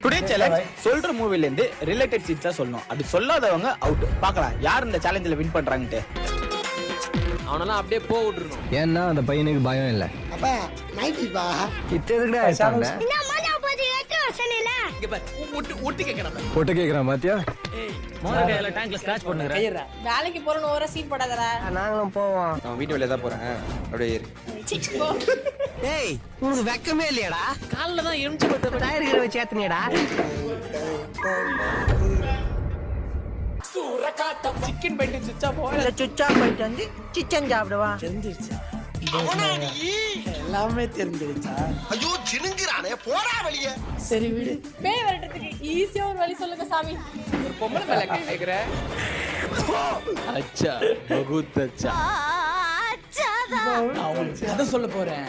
Today challenge சொல்ற மூவில இருந்து ரிலேட்டட் சீன்ஸா சொல்லணும். அப்படி சொல்லாதவங்க அவுட். பார்க்கலாம் யார் இந்த சேலஞ்சில் வின் பண்றாங்கட்டு. அவனெல்லாம் அப்படியே போக விட்டுருணும். ஏன்னா அந்த பையனுக்கு பயம் இல்ல. அப்பா நைட்டிப்பா இத்ததுக்குடா ஆயிட்டாங்க. பொட்டு கேக்குறான் பாத்தியா? வேலைக்கு போறணும் ஓர சீன் போடாதடா. நாங்களும் போவோம். நான் வீட்டு வேலையா தான் போறேன். அப்படியே இரு. டேய் உனக்கு வெக்கமே இல்லையாடா? கால்ல தான் எம்சி பத்த டயர் கீழ வச்சு ஏத்துனியடா. சிக்கன் பைட்டு சுச்சா போல சுச்சா போயிட்டு வந்து சிச்சன் சாப்பிடுவா தெரிஞ்சிருச்சா எல்லாமே தெரிஞ்சிருச்சா. ஐயோ சினுங்கிறானே போடா வெளியே. சரி விடு. பேய் வரட்டத்துக்கு ஈஸியா ஒரு வழி சொல்லுங்க சாமி. ஒரு பொம்பளை மேல கை வைக்கிற. அச்சா பகுத் அச்சா. நான் கதை சொல்ல போறேன்.